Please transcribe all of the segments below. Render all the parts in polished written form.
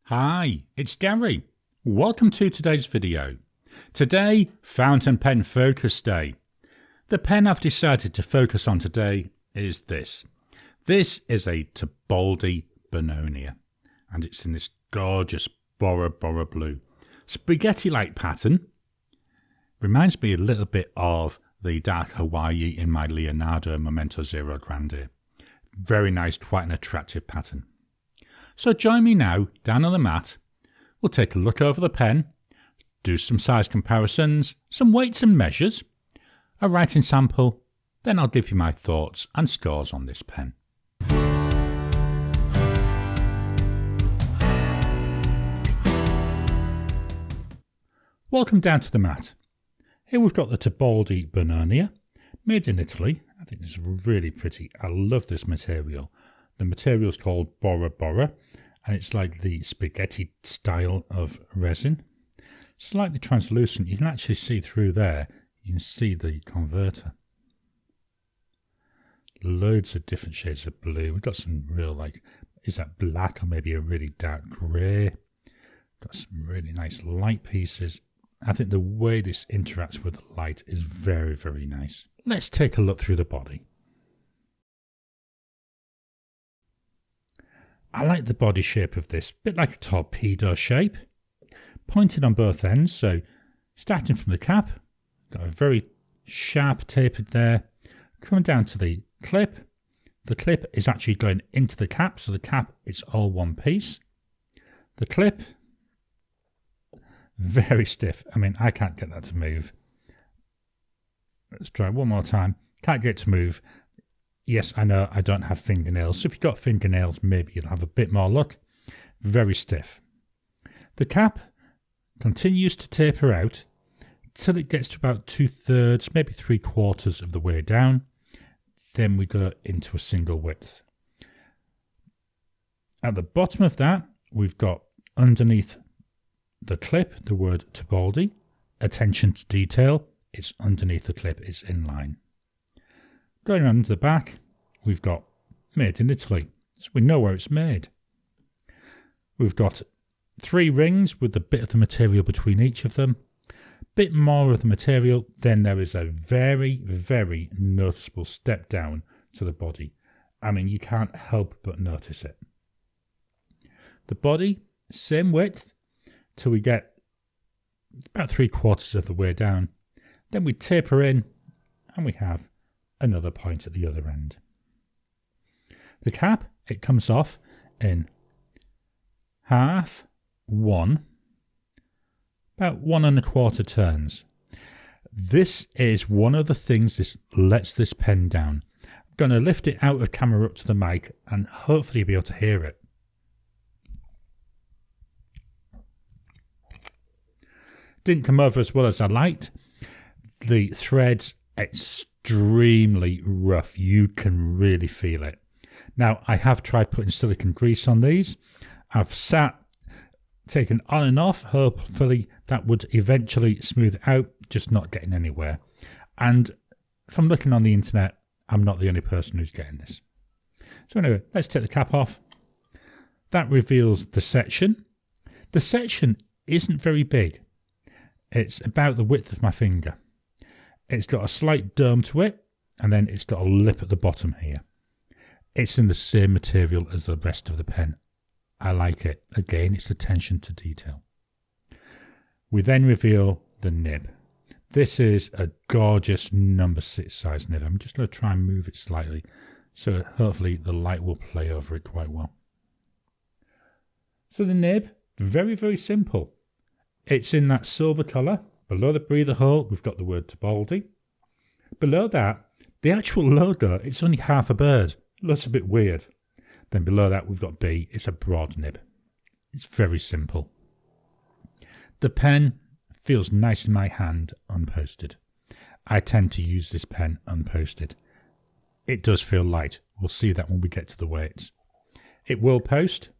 Hi, it's Gary. Welcome to today's video. Today, Fountain Pen Focus Day. The pen I've decided to focus on today is this. This is a Tibaldi Bononia, and it's in this gorgeous Bora Bora blue. Spaghetti-like pattern. Reminds me a little bit of the dark Hawaii in my Leonardo Memento Zero Grande. Very nice, quite an attractive pattern. So join me now down on the mat. We'll take a look over the pen, do some size comparisons, some weights and measures, a writing sample, then I'll give you my thoughts and scores on this pen. Welcome down to the mat. Here we've got the Tibaldi Bononia, made in Italy. I think it's really pretty. I love this material. The material is called Bora Bora, and it's like the spaghetti style of resin. Slightly translucent. You can actually see through there. You can see the converter. Loads of different shades of blue. We've got some real, is that black or maybe a really dark grey? Got some really nice light pieces. I think the way this interacts with the light is very, very nice. Let's take a look through the body. I like the body shape of this, bit like a torpedo shape, pointed on both ends. So starting from the cap, got a very sharp tapered there, coming down to the clip. The clip is actually going into the cap, so the cap is all one piece. The clip, very stiff. I mean, I can't get that to move. Let's try one more time. Can't get it to move. Yes, I know I don't have fingernails, so if you've got fingernails, maybe you'll have a bit more luck. Very stiff. The cap continues to taper out till it gets to about 2/3, maybe 3/4 of the way down. Then we go into a single width. At the bottom of that, we've got underneath the clip the word Tibaldi. Attention to detail. It's underneath the clip, it's in line. Going around to the back, we've got made in Italy, so we know where it's made. We've got 3 rings with a bit of the material between each of them. Bit more of the material, then there is a very, very noticeable step down to the body. I mean, you can't help but notice it. The body, same width, till we get about 3/4 of the way down. Then we taper in, and we have another point at the other end. The cap, it comes off in half, one, about 1 1/4 turns. This is one of the things this lets this pen down. I'm going to lift it out of camera up to the mic and hopefully you'll be able to hear it. Didn't come over as well as I liked. The threads, extremely rough. You can really feel it. Now, I have tried putting silicone grease on these. I've taken on and off. Hopefully that would eventually smooth out, just not getting anywhere. And from looking on the internet, I'm not the only person who's getting this. So anyway, let's take the cap off. That reveals the section. The section isn't very big. It's about the width of my finger. It's got a slight dome to it, and then it's got a lip at the bottom here. It's in the same material as the rest of the pen. I like it. Again, it's attention to detail. We then reveal the nib. This is a gorgeous number 6 size nib. I'm just going to try and move it slightly, so hopefully the light will play over it quite well. So the nib, very, very simple. It's in that silver colour. Below the breather hole, we've got the word Tibaldi. Below that, the actual logo, it's only half a bird. Looks a bit weird. Then below that, we've got B. It's a broad nib. It's very simple. The pen feels nice in my hand, unposted. I tend to use this pen unposted. It does feel light. We'll see that when we get to the weights. It will post.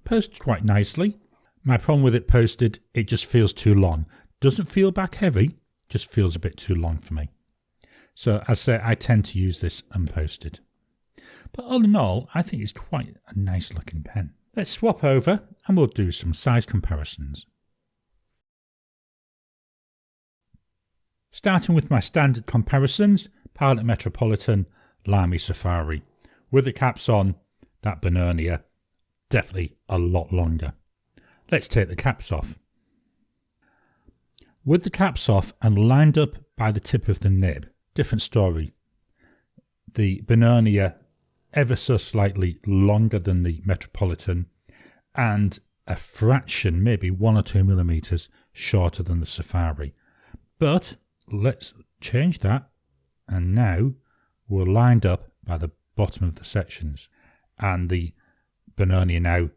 Posts quite nicely. My problem with it posted, it just feels too long. Doesn't feel back heavy, just feels a bit too long for me. So as I say, I tend to use this unposted. But all in all, I think it's quite a nice looking pen. Let's swap over and we'll do some size comparisons. Starting with my standard comparisons, Pilot Metropolitan, Lamy Safari. With the caps on, that Bononia, definitely a lot longer. Let's take the caps off. With the caps off and lined up by the tip of the nib, different story. The Bononia ever so slightly longer than the Metropolitan and a fraction, maybe 1 or 2 millimeters shorter than the Safari. But let's change that, and now we're lined up by the bottom of the sections, and the Bononia now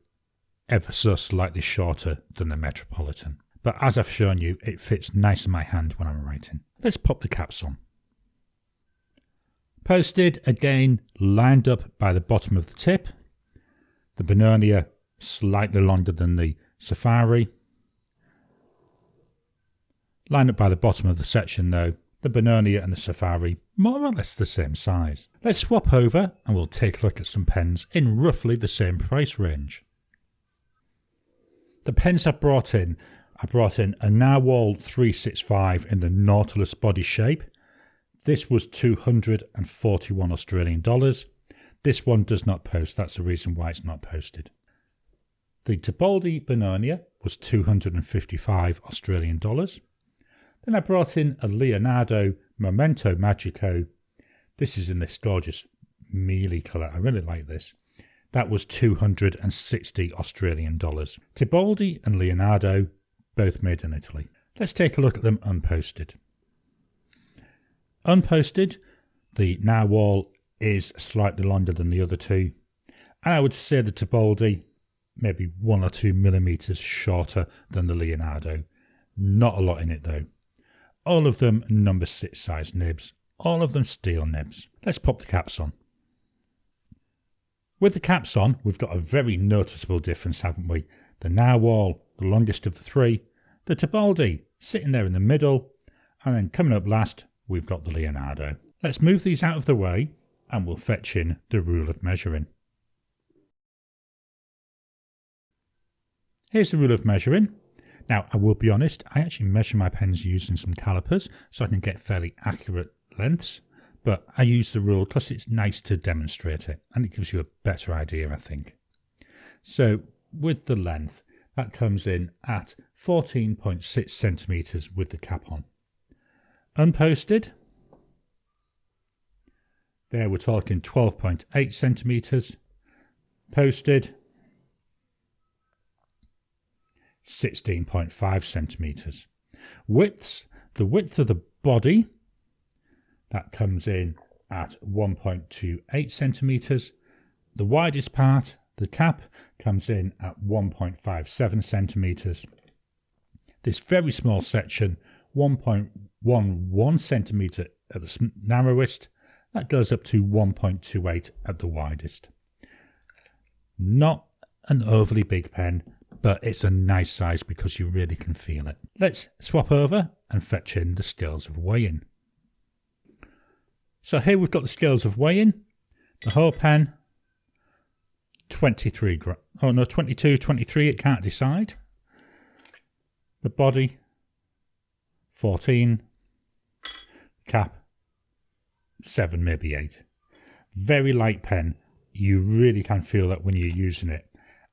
ever so slightly shorter than the Metropolitan. But as I've shown you, it fits nice in my hand when I'm writing. Let's pop the caps on. Posted, again lined up by the bottom of the tip. The Bononia slightly longer than the Safari. Lined up by the bottom of the section though, the Bononia and the Safari more or less the same size. Let's swap over and we'll take a look at some pens in roughly the same price range. The pens I brought in a Narwhal 365 in the Nautilus body shape. This was 241 Australian dollars. This one does not post, that's the reason why it's not posted. The Tibaldi Bononia was 255 Australian dollars. Then I brought in a Leonardo Momento Magico. This is in this gorgeous mealy colour. I really like this. That was 260 Australian dollars. Tibaldi and Leonardo, both made in Italy. Let's take a look at them unposted. Unposted, the Narwhal is slightly longer than the other two. And I would say the Tibaldi, maybe 1 or 2 millimeters shorter than the Leonardo. Not a lot in it though. All of them number 6 size nibs. All of them steel nibs. Let's pop the caps on. With the caps on, we've got a very noticeable difference, haven't we? The Narwhal, the longest of the three. The Tibaldi, sitting there in the middle. And then coming up last, we've got the Leonardo. Let's move these out of the way and we'll fetch in the rule of measuring. Here's the rule of measuring. Now, I will be honest, I actually measure my pens using some calipers so I can get fairly accurate lengths, but I use the rule because it's nice to demonstrate it and it gives you a better idea, I think. So, with the length, that comes in at 14.6 centimetres with the cap on. Unposted, there we're talking 12.8 centimetres. Posted, 16.5 centimetres. Widths, the width of the body, that comes in at 1.28 centimetres. The widest part, the cap, comes in at 1.57 centimetres. This very small section, 1.11 centimetre at the narrowest, that goes up to 1.28 at the widest. Not an overly big pen, but it's a nice size because you really can feel it. Let's swap over and fetch in the scales of weighing. So here we've got the scales of weighing. The whole pen, 23 grams. Oh no, 22, 23, it can't decide. The body, 14. Cap, 7, maybe 8. Very light pen. You really can feel that when you're using it.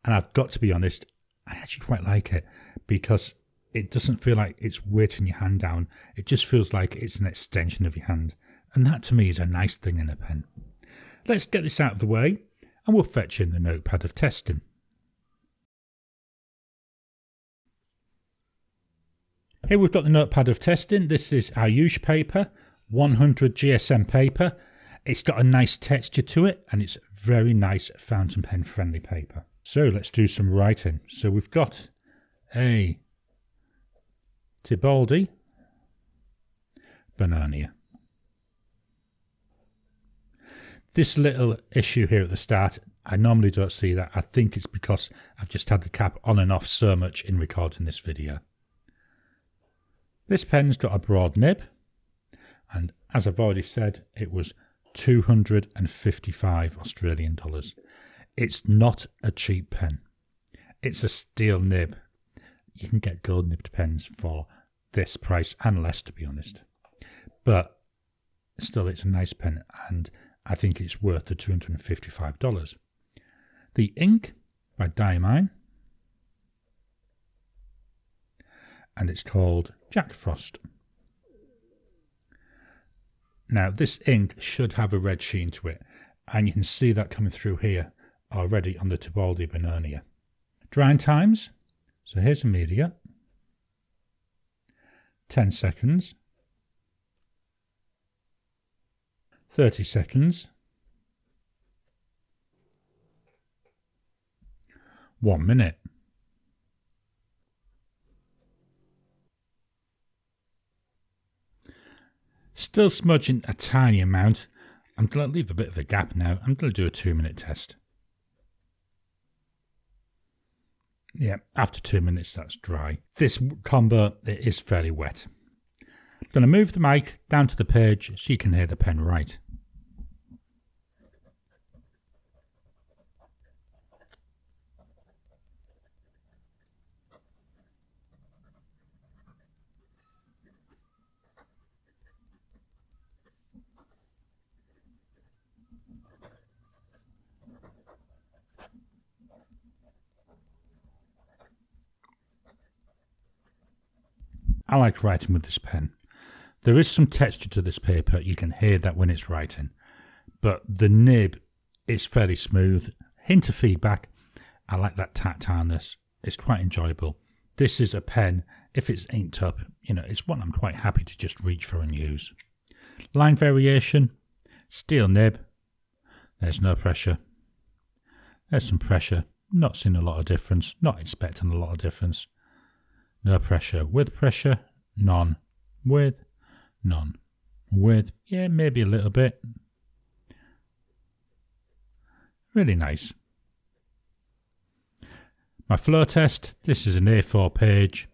And I've got to be honest, I actually quite like it because it doesn't feel like it's weighting your hand down. It just feels like it's an extension of your hand. And that to me is a nice thing in a pen. Let's get this out of the way and we'll fetch in the notepad of testing. Here we've got the notepad of testing. This is Ayush paper, 100 GSM paper. It's got a nice texture to it and it's very nice fountain pen friendly paper. So let's do some writing. So we've got a Tibaldi Bononia. This little issue here at the start, I normally don't see that. I think it's because I've just had the cap on and off so much in recording this video. This pen's got a broad nib, and as I've already said, it was 255 Australian dollars. It's not a cheap pen. it's a steel nib. You can get gold nibbed pens for this price and less, to be honest. But still, it's a nice pen, and I think it's worth the $255. The ink by Diamine, and it's called Jack Frost. Now, this ink should have a red sheen to it, and you can see that coming through here already on the Tibaldi Bononia. Drying times, so here's immediate, 10 seconds, 30 seconds, 1 minute. Still smudging a tiny amount. I'm going to leave a bit of a gap now. I'm going to do a 2-minute test. Yeah, after 2 minutes that's dry. This combo is fairly wet. I'm going to move the mic down to the page so you can hear the pen write. I like writing with this pen. There is some texture to this paper, you can hear that when it's writing, but the nib is fairly smooth. Hint of feedback, I like that tactileness, it's quite enjoyable. This is a pen, if it's inked up, it's one I'm quite happy to just reach for and use. Line variation, steel nib, there's no pressure, there's some pressure, not seeing a lot of difference, not expecting a lot of difference. No pressure, with pressure, none, with, none, with, yeah, maybe a little bit. Really nice. My flow test, this is an A4 page.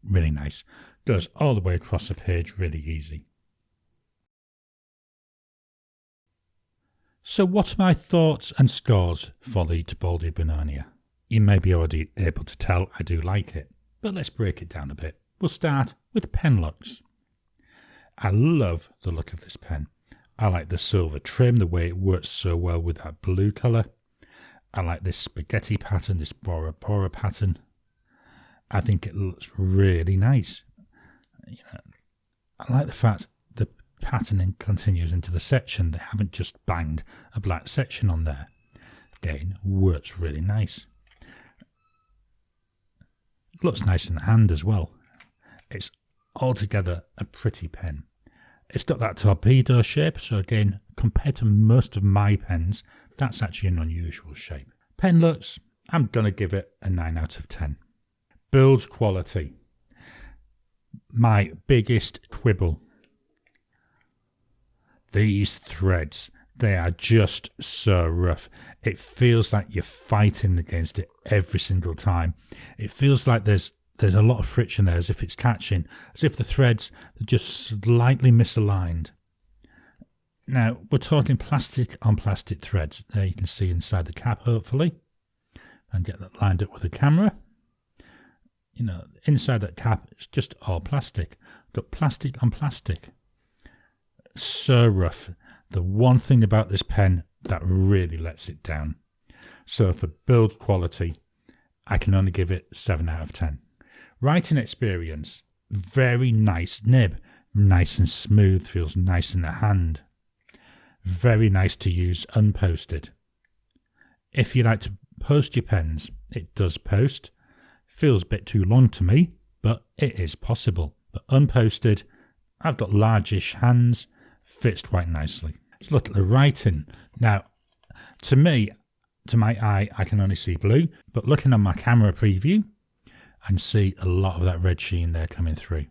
Really nice. Goes all the way across the page really easy. So what are my thoughts and scores for the Tibaldi Bononia? You may be already able to tell I do like it, but let's break it down a bit. We'll start with pen looks. I love the look of this pen. I like the silver trim, the way it works so well with that blue colour. I like this spaghetti pattern, this Bora Bora pattern. I think it looks really nice. I like the fact the patterning continues into the section. They haven't just banged a black section on there. Again, works really nice. Looks nice in the hand as well. It's altogether a pretty pen. It's got that torpedo shape, so again, compared to most of my pens, that's actually an unusual shape. Pen looks, I'm going to give it a 9 out of 10. Build quality. My biggest quibble. These threads, they are just so rough. It feels like you're fighting against it every single time. It feels like there's a lot of friction there, as if it's catching, as if the threads are just slightly misaligned. Now, we're talking plastic on plastic threads. There you can see inside the cap, hopefully, and get that lined up with the camera. Inside that cap, it's just all plastic. Got plastic on plastic. So rough. The one thing about this pen that really lets it down. So for build quality, I can only give it 7 out of 10. Writing experience, very nice nib. Nice and smooth, feels nice in the hand. Very nice to use unposted. If you like to post your pens, it does post. Feels a bit too long to me, but it is possible. But unposted, I've got largish hands, fits quite nicely. Let's look at the writing. Now, to me, to my eye, I can only see blue, but looking on my camera preview, I can see a lot of that red sheen there coming through.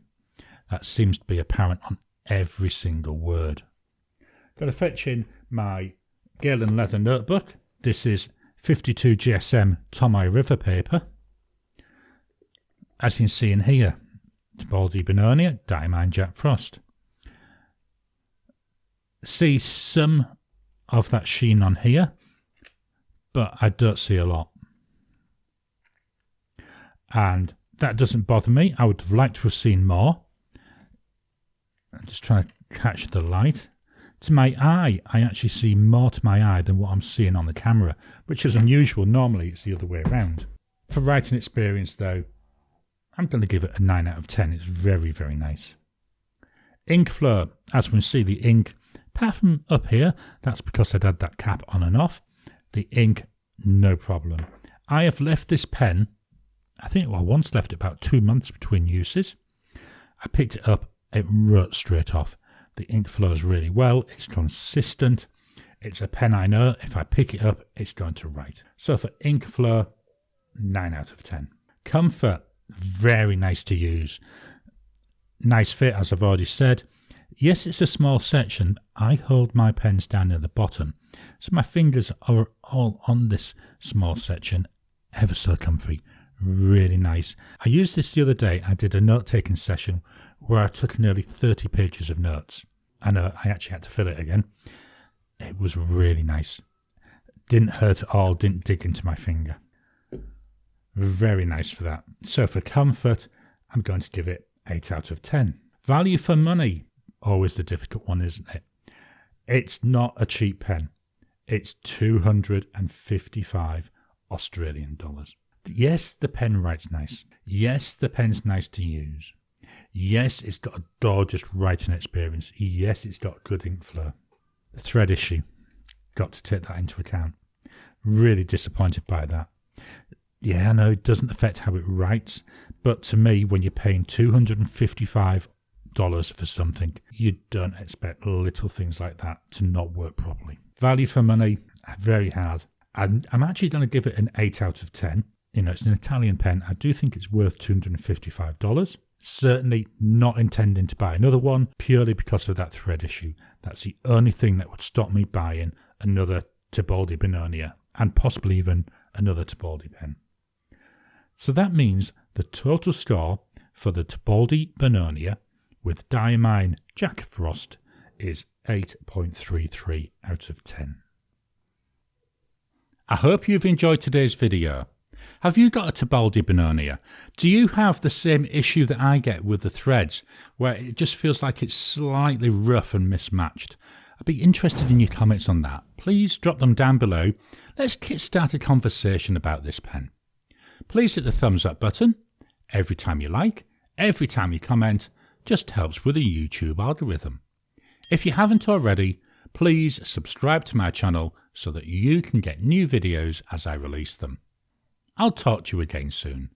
That seems to be apparent on every single word. Got to fetch in my Galen leather notebook. This is 52 GSM Tomoe River paper. As you can see in here, Tibaldi Bononia, Diamine Jack Frost. See some of that sheen on here, but I don't see a lot. And that doesn't bother me. I would have liked to have seen more. I'm just trying to catch the light. To my eye, I actually see more to my eye than what I'm seeing on the camera, which is unusual. Normally it's the other way around. For writing experience though, I'm going to give it a 9 out of 10. It's very, very nice. Ink flow, as we can see, the ink, apart from up here, that's because I'd had that cap on and off. The ink, no problem. I have left this pen, I think I once left it about 2 months between uses. I picked it up, it wrote straight off. The ink flows really well, it's consistent. It's a pen I know, if I pick it up, it's going to write. So for ink flow, 9 out of 10. Comfort, very nice to use. Nice fit, as I've already said. Yes, it's a small section. I hold my pens down near the bottom, so my fingers are all on this small section. Ever so comfy. Really nice. I used this the other day. I did a note-taking session where I took nearly 30 pages of notes. I know I actually had to fill it again. It was really nice. Didn't hurt at all, didn't dig into my finger. Very nice for that. So for comfort, I'm going to give it 8 out of 10. Value for money, always the difficult one, isn't it? It's not a cheap pen. It's 255 Australian dollars. Yes, the pen writes nice. Yes, the pen's nice to use. Yes, it's got a gorgeous writing experience. Yes, it's got good ink flow. The thread issue, got to take that into account. Really disappointed by that. Yeah, I know it doesn't affect how it writes, but to me, when you're paying $255 for something, you don't expect little things like that to not work properly. Value for money, very hard. And I'm actually going to give it an 8 out of 10. You know, it's an Italian pen. I do think it's worth $255. Certainly not intending to buy another one purely because of that thread issue. That's the only thing that would stop me buying another Tibaldi Bononia and possibly even another Tibaldi pen. So that means the total score for the Tibaldi Bononia with Diamine Jack Frost is 8.33 out of 10. I hope you've enjoyed today's video. Have you got a Tibaldi Bononia? Do you have the same issue that I get with the threads, where it just feels like it's slightly rough and mismatched? I'd be interested in your comments on that. Please drop them down below. Let's start a conversation about this pen. Please hit the thumbs up button. Every time you like, every time you comment, just helps with the YouTube algorithm. If you haven't already, please subscribe to my channel so that you can get new videos as I release them. I'll talk to you again soon.